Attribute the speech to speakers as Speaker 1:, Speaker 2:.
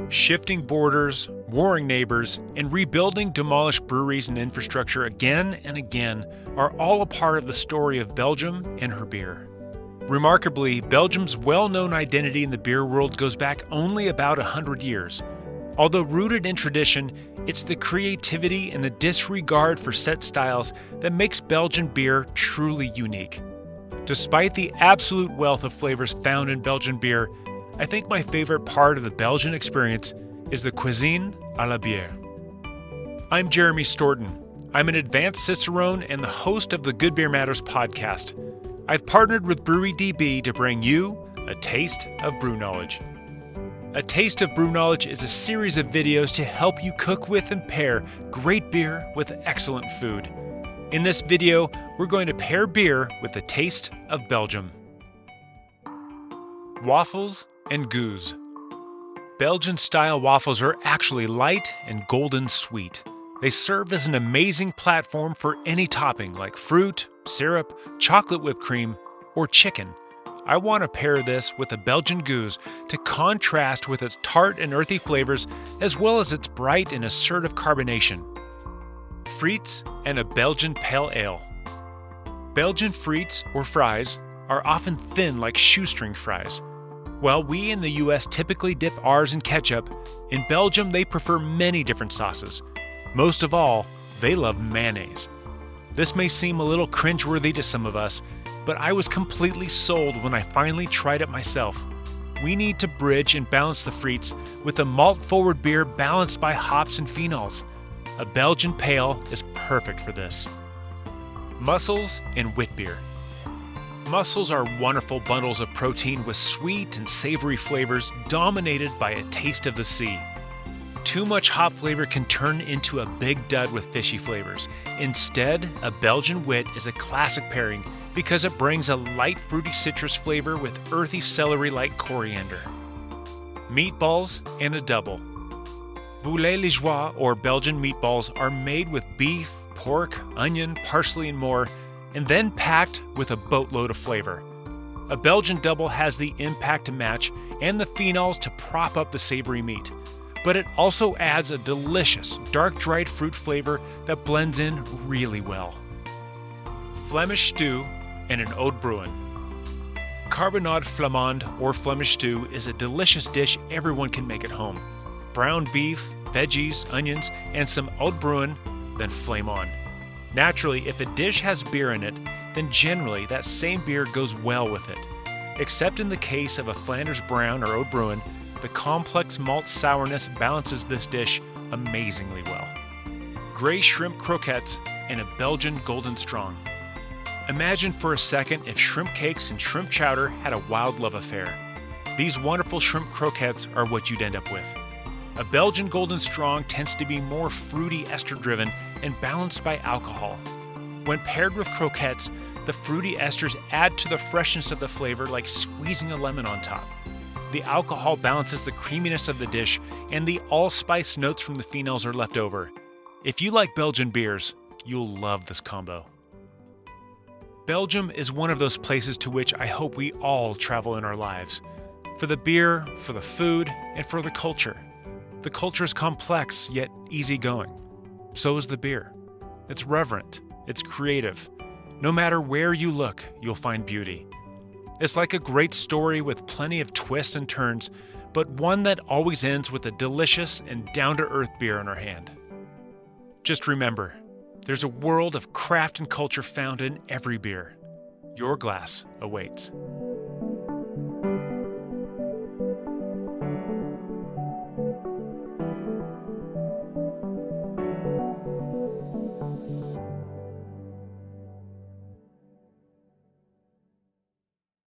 Speaker 1: Shifting borders, warring neighbors, and rebuilding demolished breweries and infrastructure again and again are all a part of the story of Belgium and her beer. Remarkably, Belgium's well-known identity in the beer world goes back only about 100 years. Although rooted in tradition, it's the creativity and the disregard for set styles that makes Belgian beer truly unique. Despite the absolute wealth of flavors found in Belgian beer, I think my favorite part of the Belgian experience is the cuisine à la bière. I'm Jeremy Storton. I'm an advanced Cicerone and the host of the Good Beer Matters podcast. I've partnered with BrewDB to bring you a taste of BrewKnowledge. A Taste of BrewKnowledge is a series of videos to help you cook with and pair great beer with excellent food. In this video, we're going to pair beer with the taste of Belgium. Waffles and goose. Belgian-style waffles are actually light and golden sweet. They serve as an amazing platform for any topping like fruit, syrup, chocolate whipped cream, or chicken. I want to pair this with a Belgian goose to contrast with its tart and earthy flavors as well as its bright and assertive carbonation. Frites and a Belgian pale ale. Belgian frites or fries are often thin like shoestring fries. While we in the US typically dip ours in ketchup, in Belgium they prefer many different sauces. Most of all, they love mayonnaise. This may seem a little cringeworthy to some of us, but I was completely sold when I finally tried it myself. We need to bridge and balance the frites with a malt-forward beer balanced by hops and phenols. A Belgian pale is perfect for this. Mussels and wit beer. Mussels are wonderful bundles of protein with sweet and savory flavors dominated by a taste of the sea. Too much hop flavor can turn into a big dud with fishy flavors. Instead, a Belgian wit is a classic pairing because it brings a light fruity citrus flavor with earthy celery-like coriander. Meatballs and a double. Boulet liégeois or Belgian meatballs are made with beef, pork, onion, parsley, and more, and then packed with a boatload of flavor. A Belgian double has the impact to match and the phenols to prop up the savory meat, but it also adds a delicious dark dried fruit flavor that blends in really well. Flemish stew and an oud bruin. Carbonade flamande or Flemish stew is a delicious dish everyone can make at home. Brown beef, veggies, onions, and some oud bruin, then flame on. Naturally, if a dish has beer in it, then generally that same beer goes well with it. Except in the case of a Flanders Brown or Oud Bruin, the complex malt sourness balances this dish amazingly well. Gray shrimp croquettes and a Belgian golden strong. Imagine for a second if shrimp cakes and shrimp chowder had a wild love affair. These wonderful shrimp croquettes are what you'd end up with. A Belgian golden strong tends to be more fruity ester-driven and balanced by alcohol. When paired with croquettes, the fruity esters add to the freshness of the flavor like squeezing a lemon on top. The alcohol balances the creaminess of the dish, and the allspice notes from the phenols are left over. If you like Belgian beers, you'll love this combo. Belgium is one of those places to which I hope we all travel in our lives. For the beer, for the food, and for the culture. The culture is complex, yet easygoing. So is the beer. It's reverent. It's creative. No matter where you look, you'll find beauty. It's like a great story with plenty of twists and turns, but one that always ends with a delicious and down-to-earth beer in our hand. Just remember, there's a world of craft and culture found in every beer. Your glass awaits.